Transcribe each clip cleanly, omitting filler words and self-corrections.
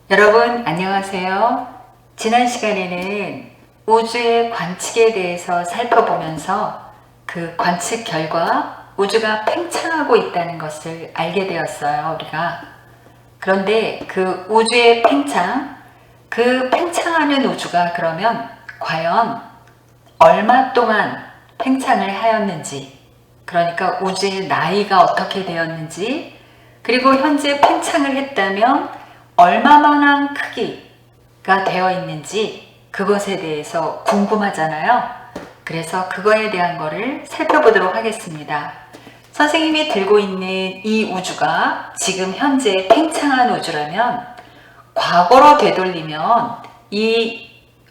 여러분 안녕하세요. 지난 시간에는 우주의 관측에 대해서 살펴보면서 그 관측 결과 우주가 팽창하고 있다는 것을 알게 되었어요, 우리가. 그런데 그 우주의 팽창, 그 팽창하는 우주가 그러면 과연 얼마 동안 팽창을 하였는지, 그러니까 우주의 나이가 어떻게 되었는지, 그리고 현재 팽창을 했다면 얼마만한 크기가 되어 있는지 그것에 대해서 궁금하잖아요. 그래서 그거에 대한 거를 살펴보도록 하겠습니다. 선생님이 들고 있는 이 우주가 지금 현재 팽창한 우주라면 과거로 되돌리면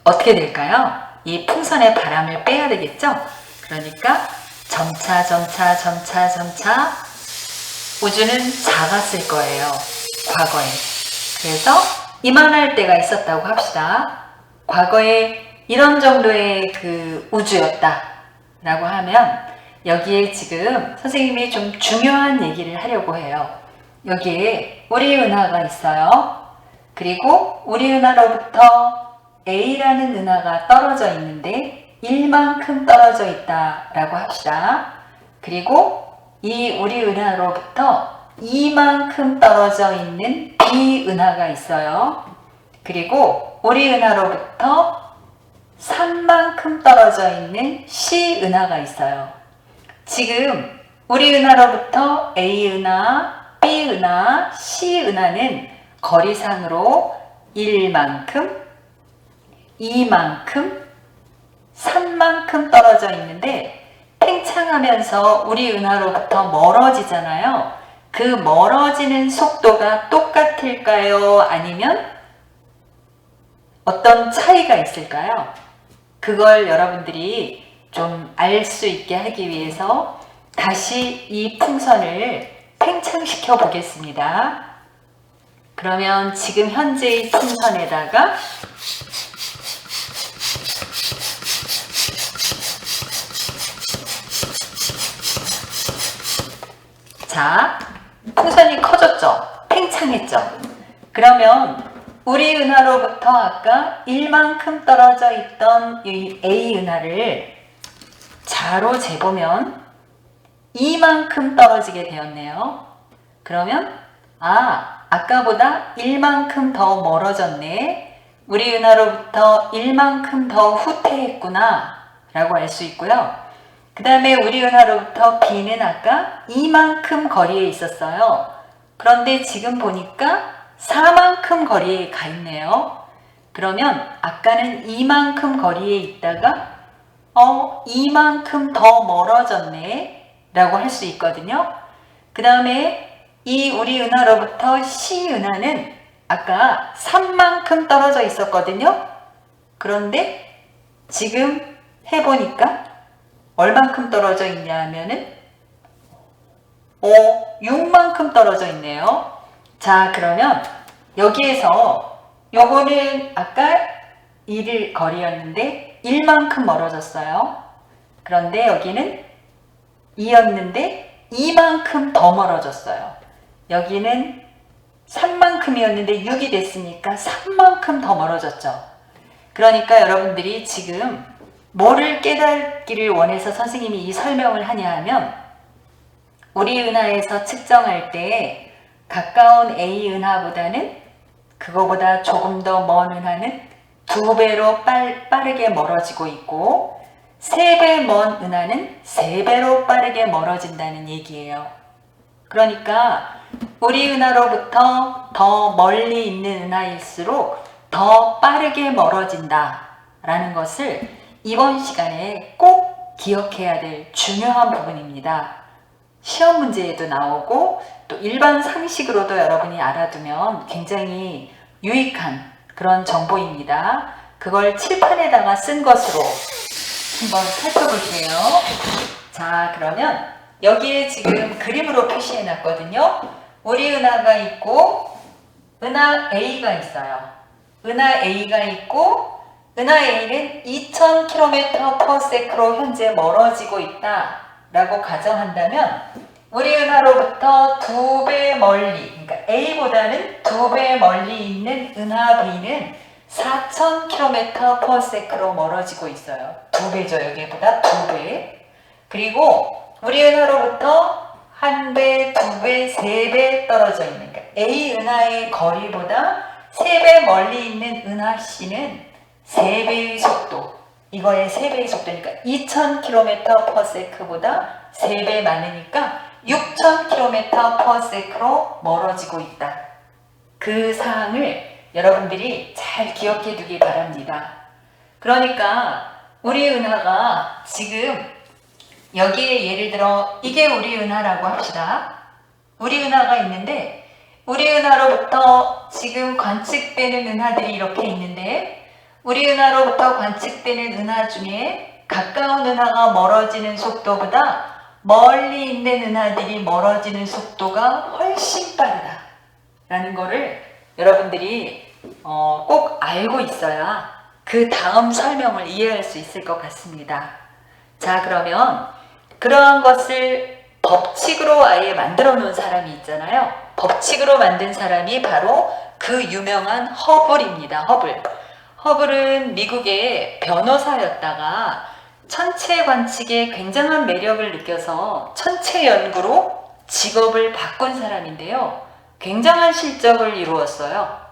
어떻게 될까요? 이 풍선의 바람을 빼야 되겠죠? 그러니까 점차 우주는 작았을 거예요. 과거에. 그래서 이만할 때가 있었다고 합시다. 과거에 이런 정도의 그 우주였다 라고 하면 여기에 지금 선생님이 좀 중요한 얘기를 하려고 해요. 여기에 우리 은하가 있어요. 그리고 우리 은하로부터 A라는 은하가 떨어져 있는데 1만큼 떨어져 있다 라고 합시다. 그리고 이 우리 은하로부터 2만큼 떨어져 있는 B 은하가 있어요. 그리고 우리 은하로부터 3만큼 떨어져 있는 C 은하가 있어요. 지금 우리 은하로부터 A 은하, B 은하, C 은하는 거리상으로 1만큼, 2만큼, 3만큼 떨어져 있는데 팽창하면서 우리 은하로부터 멀어지잖아요. 그 멀어지는 속도가 똑같을까요? 아니면 어떤 차이가 있을까요? 그걸 여러분들이 좀 알 수 있게 하기 위해서 다시 이 풍선을 팽창시켜 보겠습니다. 그러면 지금 현재의 풍선에다가 자, 풍선이 커졌죠? 팽창했죠? 그러면 우리 은하로부터 아까 1만큼 떨어져 있던 이 A 은하를 자로 재보면 2만큼 떨어지게 되었네요. 그러면 아까보다 1만큼 더 멀어졌네. 우리 은하로부터 1만큼 더 후퇴했구나 라고 알 수 있고요. 그 다음에 우리 은하로부터 B는 아까 2만큼 거리에 있었어요. 그런데 지금 보니까 4만큼 거리에 가 있네요. 그러면 아까는 2만큼 거리에 있다가 2만큼 더 멀어졌네 라고 할 수 있거든요. 그 다음에 이 우리 은하로부터 C 은하는 아까 3만큼 떨어져 있었거든요. 그런데 지금 해보니까 얼만큼 떨어져 있냐 하면은 6만큼 떨어져 있네요. 자, 그러면 여기에서 요거는 아까 1일 거리였는데 1만큼 멀어졌어요. 그런데 여기는 2였는데 2만큼 더 멀어졌어요. 여기는 3만큼이었는데 6이 됐으니까 3만큼 더 멀어졌죠. 그러니까 여러분들이 지금 뭐를 깨닫기를 원해서 선생님이 이 설명을 하냐 하면 우리 은하에서 측정할 때 가까운 A 은하보다는 그거보다 조금 더 먼 은하는 2배로 빠르게 멀어지고 있고 3배 먼 은하는 3배로 빠르게 멀어진다는 얘기예요. 그러니까 우리 은하로부터 더 멀리 있는 은하일수록 더 빠르게 멀어진다 라는 것을 이번 시간에 꼭 기억해야 될 중요한 부분입니다. 시험 문제에도 나오고 또 일반 상식으로도 여러분이 알아두면 굉장히 유익한 그런 정보입니다. 그걸 칠판에다가 쓴 것으로 한번 살펴볼게요. 자, 그러면 여기에 지금 그림으로 표시해 놨거든요. 우리 은하가 있고 은하 A가 있어요. 은하 A가 있고 은하 A는 2000km/s로 현재 멀어지고 있다 라고 가정한다면 우리 은하로부터 2배 멀리, 그러니까 A보다는 2배 멀리 있는 은하 B는 4000km/s로 멀어지고 있어요. 2배죠. 여기보다 2배. 그리고 우리 은하로부터 1배, 2배, 3배 떨어져 있는, 그러니까 A 은하의 거리보다 3배 멀리 있는 은하 C는 3배의 속도, 이거의 3배의 속도니까 2000km/s보다 3배 많으니까 6000km/s로 멀어지고 있다. 그 사항을 여러분들이 잘 기억해 두기 바랍니다. 그러니까 우리 은하가 지금 여기에 예를 들어 이게 우리 은하라고 합시다. 우리 은하가 있는데 우리 은하로부터 지금 관측되는 은하들이 이렇게 있는데 우리 은하로부터 관측되는 은하 중에 가까운 은하가 멀어지는 속도보다 멀리 있는 은하들이 멀어지는 속도가 훨씬 빠르다 라는 거를 여러분들이 꼭 알고 있어야 그 다음 설명을 이해할 수 있을 것 같습니다. 자, 그러면 그러한 것을 법칙으로 아예 만들어 놓은 사람이 있잖아요. 법칙으로 만든 사람이 바로 그 유명한 허블입니다. 허블은 미국의 변호사였다가 천체 관측에 굉장한 매력을 느껴서 천체 연구로 직업을 바꾼 사람인데요. 굉장한 실적을 이루었어요.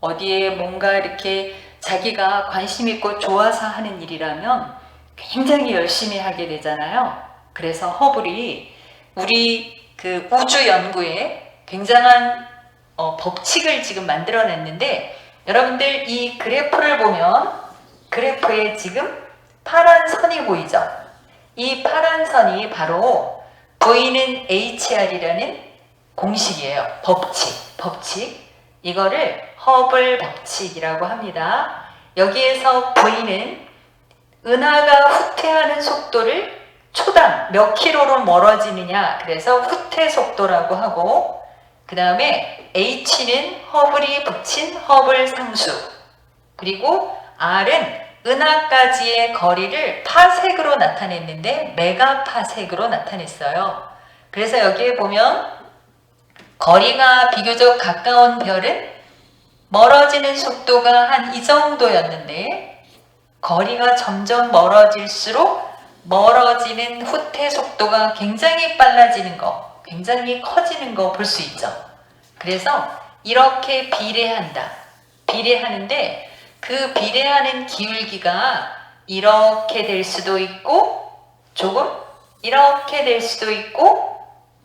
어디에 뭔가 이렇게 자기가 관심 있고 좋아서 하는 일이라면 굉장히 열심히 하게 되잖아요. 그래서 허블이 우리 그 우주 연구에 굉장한 법칙을 지금 만들어냈는데, 여러분들 이 그래프를 보면 그래프에 지금 파란 선이 보이죠? 이 파란 선이 바로 V는 HR이라는 공식이에요. 법칙. 이거를 허블 법칙이라고 합니다. 여기에서 V는 은하가 후퇴하는 속도를 초당 몇 킬로로 멀어지느냐, 그래서 후퇴 속도라고 하고, 그 다음에 H는 허블이 붙인 허블 상수, 그리고 R은 은하까지의 거리를 파색으로 나타냈는데 메가파색으로 나타냈어요. 그래서 여기에 보면 거리가 비교적 가까운 별은 멀어지는 속도가 한 이 정도였는데 거리가 점점 멀어질수록 멀어지는 후퇴 속도가 굉장히 빨라지는 거, 굉장히 커지는 거 볼 수 있죠. 그래서 이렇게 비례하는데 그 비례하는 기울기가 이렇게 될 수도 있고 조금 이렇게 될 수도 있고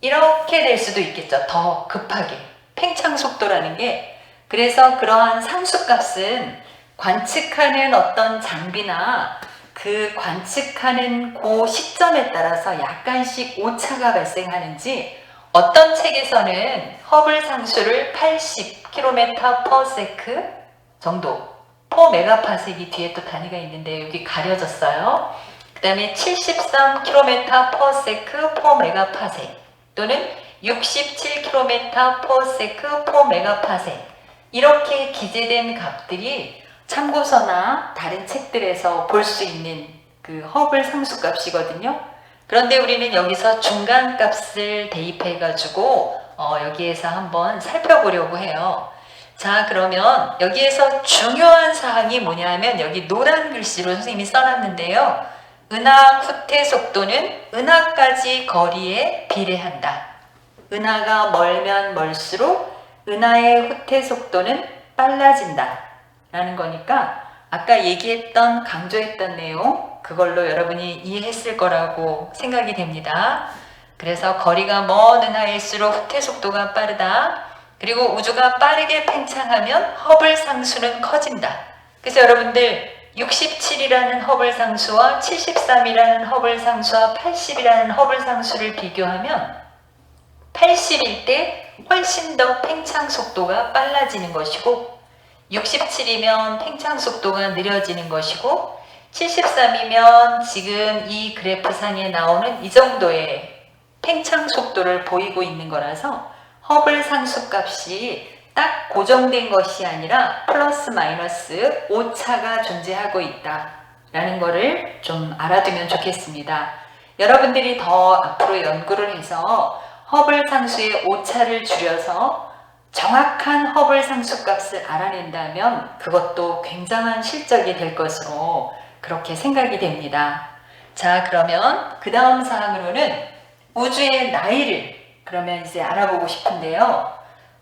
이렇게 될 수도 있겠죠. 더 급하게 팽창 속도라는 게. 그래서 그러한 상수값은 관측하는 어떤 장비나 그 관측하는 그 시점에 따라서 약간씩 오차가 발생하는지, 어떤 책에서는 허블 상수를 80km/s 정도, per 메가파섹이 뒤에 또 단위가 있는데 여기 가려졌어요. 그 다음에 73km/s per 메가파섹 또는 67km/s per 메가파섹, 이렇게 기재된 값들이 참고서나 다른 책들에서 볼 수 있는 그 허블 상수값이거든요. 그런데 우리는 여기서 중간값을 대입해 가지고 여기에서 한번 살펴보려고 해요. 자, 그러면 여기에서 중요한 사항이 뭐냐면 여기 노란 글씨로 선생님이 써놨는데요. 은하 후퇴 속도는 은하까지 거리에 비례한다. 은하가 멀면 멀수록 은하의 후퇴 속도는 빨라진다 라는 거니까 아까 얘기했던, 강조했던 내용, 그걸로 여러분이 이해했을 거라고 생각이 됩니다. 그래서 거리가 먼 은하일수록 후퇴 속도가 빠르다. 그리고 우주가 빠르게 팽창하면 허블 상수는 커진다. 그래서 여러분들 67이라는 허블 상수와 73이라는 허블 상수와 80이라는 허블 상수를 비교하면 80일 때 훨씬 더 팽창 속도가 빨라지는 것이고, 67이면 팽창 속도가 느려지는 것이고, 73이면 지금 이 그래프상에 나오는 이 정도의 팽창 속도를 보이고 있는 거라서 허블 상수값이 딱 고정된 것이 아니라 플러스 마이너스 오차가 존재하고 있다라는 거를 좀 알아두면 좋겠습니다. 여러분들이 더 앞으로 연구를 해서 허블 상수의 오차를 줄여서 정확한 허블 상수값을 알아낸다면 그것도 굉장한 실적이 될 것으로 그렇게 생각이 됩니다. 자, 그러면 그 다음 사항으로는 우주의 나이를 그러면 이제 알아보고 싶은데요.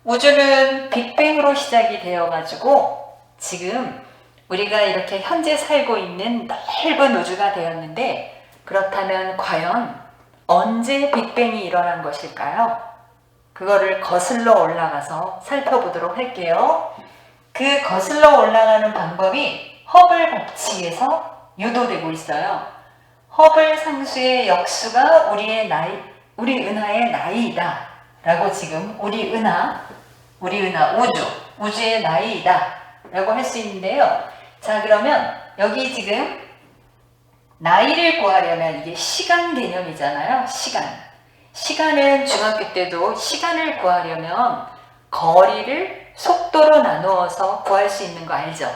우주는 빅뱅으로 시작이 되어가지고 지금 우리가 이렇게 현재 살고 있는 넓은 우주가 되었는데, 그렇다면 과연 언제 빅뱅이 일어난 것일까요? 그거를 거슬러 올라가서 살펴보도록 할게요. 그 거슬러 올라가는 방법이 허블 법칙에서 유도되고 있어요. 허블 상수의 역수가 우리 은하의 나이이다 라고 지금 우리 은하, 우주의 나이이다 라고 할 수 있는데요. 자, 그러면 여기 지금 나이를 구하려면 이게 시간 개념이잖아요. 시간은 중학교 때도 시간을 구하려면 거리를 속도로 나누어서 구할 수 있는 거 알죠?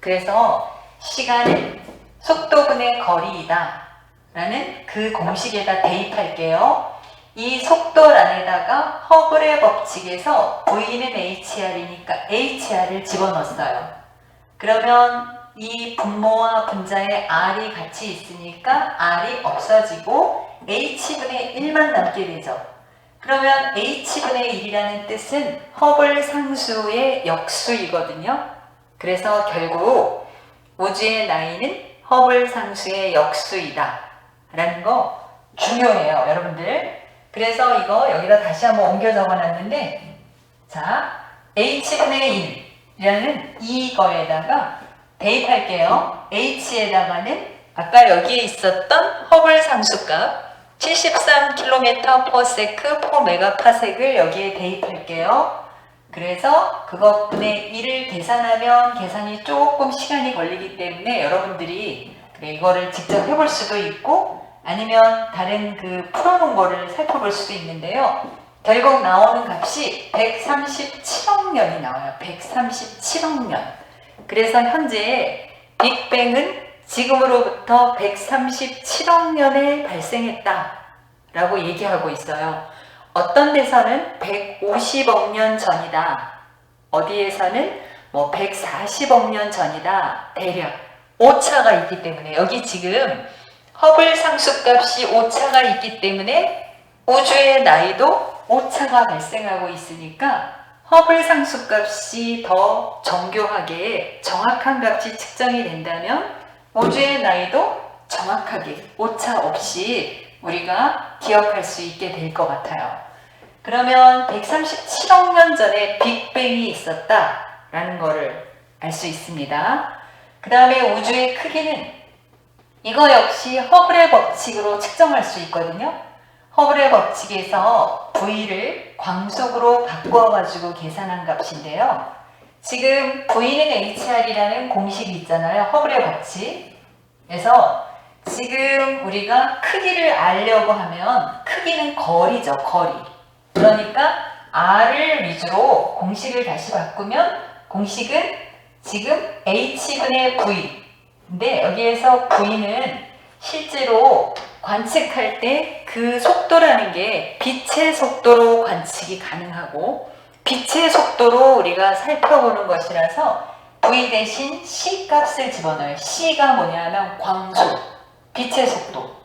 그래서 시간은 속도분의 거리이다 라는 그 공식에다 대입할게요. 이 속도란에다가 허블의 법칙에서 V는 HR이니까 HR을 집어넣었어요. 그러면 이 분모와 분자에 R이 같이 있으니까 R이 없어지고 H분의 1만 남게 되죠. 그러면 H분의 1이라는 뜻은 허블 상수의 역수이거든요. 그래서 결국 우주의 나이는 허블 상수의 역수이다 라는 거 중요해요, 여러분들. 그래서 이거 여기다 다시 한번 옮겨 적어놨는데, 자, H분의 1이라는 이거에다가 대입할게요. H에다가는 아까 여기에 있었던 허블 상수값 73km/s (4메가파섹을) 여기에 대입할게요. 그래서 그것분의 1을 계산하면 계산이 조금 시간이 걸리기 때문에 여러분들이 이거를 직접 해볼 수도 있고 아니면 다른 그 풀어놓은 거를 살펴볼 수도 있는데요. 결국 나오는 값이 137억 년이 나와요. 137억 년. 그래서 현재 빅뱅은 지금으로부터 137억 년에 발생했다 라고 얘기하고 있어요. 어떤 데서는 150억 년 전이다. 어디에서는 뭐 140억 년 전이다. 대략 오차가 있기 때문에, 여기 지금 허블 상수값이 오차가 있기 때문에 우주의 나이도 오차가 발생하고 있으니까 허블 상수값이 더 정교하게 정확한 값이 측정이 된다면 우주의 나이도 정확하게 오차 없이 우리가 기억할 수 있게 될 것 같아요. 그러면 137억 년 전에 빅뱅이 있었다라는 거를 알 수 있습니다. 그 다음에 우주의 크기는 이거 역시 허블의 법칙으로 측정할 수 있거든요. 허블의 법칙에서 V를 광속으로 바꿔가지고 계산한 값인데요. 지금 V는 HR이라는 공식이 있잖아요. 허블의 법칙. 그래서 지금 우리가 크기를 알려고 하면 크기는 거리죠. 거리. 그러니까 R을 위주로 공식을 다시 바꾸면 공식은 지금 H분의 V. 근데 여기에서 V는 실제로 관측할 때 그 속도라는 게 빛의 속도로 관측이 가능하고 빛의 속도로 우리가 살펴보는 것이라서 V 대신 C 값을 집어넣어요. C가 뭐냐면 광속, 빛의 속도.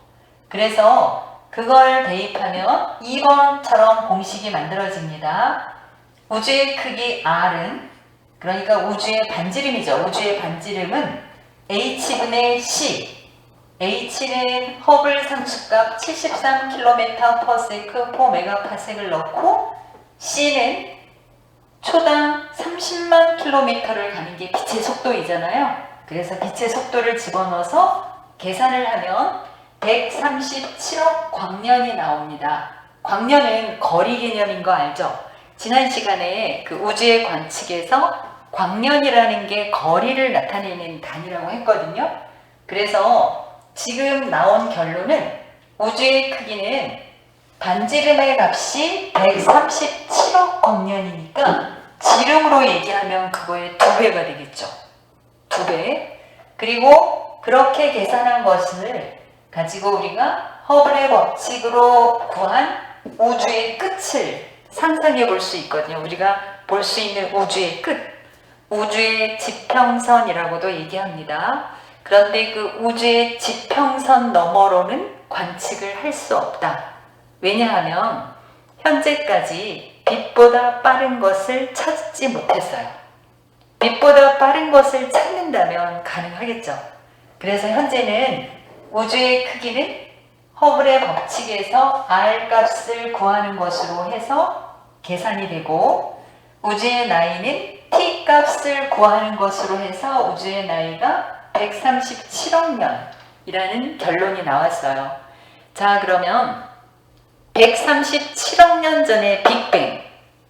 그래서 그걸 대입하면 2번처럼 공식이 만들어집니다. 우주의 크기 R은, 그러니까 우주의 반지름이죠. 우주의 반지름은 H분의 C. H는 허블 상수값 73km/s (4메가파섹을) 넣고 C는 초당 30만 킬로미터를 가는 게 빛의 속도이잖아요. 그래서 빛의 속도를 집어넣어서 계산을 하면 137억 광년이 나옵니다. 광년은 거리 개념인 거 알죠? 지난 시간에 그 우주의 관측에서 광년이라는 게 거리를 나타내는 단위라고 했거든요. 그래서 지금 나온 결론은 우주의 크기는 반지름의 값이 137억 광년이니까 지름으로 얘기하면 그거의 2배가 되겠죠. 2배. 그리고 그렇게 계산한 것을 가지고 우리가 허블의 법칙으로 구한 우주의 끝을 상상해 볼 수 있거든요. 우리가 볼 수 있는 우주의 끝, 우주의 지평선이라고도 얘기합니다. 그런데 그 우주의 지평선 너머로는 관측을 할 수 없다. 왜냐하면 현재까지 빛보다 빠른 것을 찾지 못했어요. 빛보다 빠른 것을 찾는다면 가능하겠죠. 그래서 현재는 우주의 크기는 허블의 법칙에서 R 값을 구하는 것으로 해서 계산이 되고, 우주의 나이는 T 값을 구하는 것으로 해서 우주의 나이가 137억 년이라는 결론이 나왔어요. 자, 그러면 137억 년 전의 빅뱅,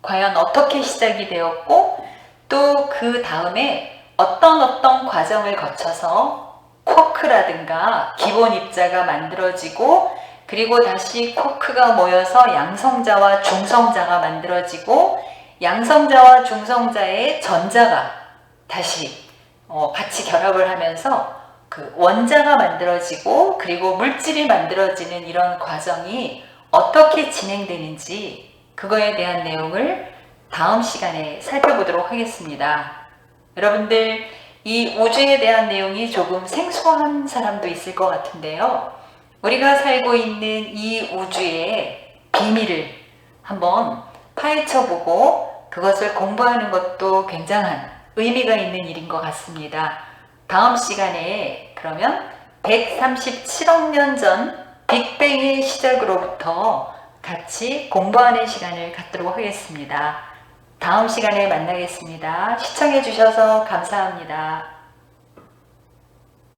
과연 어떻게 시작이 되었고, 또 그 다음에 어떤 과정을 거쳐서 쿼크라든가 기본 입자가 만들어지고, 그리고 다시 쿼크가 모여서 양성자와 중성자가 만들어지고, 양성자와 중성자의 전자가 다시 같이 결합을 하면서 그 원자가 만들어지고, 그리고 물질이 만들어지는 이런 과정이 어떻게 진행되는지, 그거에 대한 내용을 다음 시간에 살펴보도록 하겠습니다. 여러분들, 이 우주에 대한 내용이 조금 생소한 사람도 있을 것 같은데요. 우리가 살고 있는 이 우주의 비밀을 한번 파헤쳐보고 그것을 공부하는 것도 굉장한 의미가 있는 일인 것 같습니다. 다음 시간에 그러면 137억 년 전 빅뱅의 시작으로부터 같이 공부하는 시간을 갖도록 하겠습니다. 다음 시간에 만나겠습니다. 시청해 주셔서 감사합니다.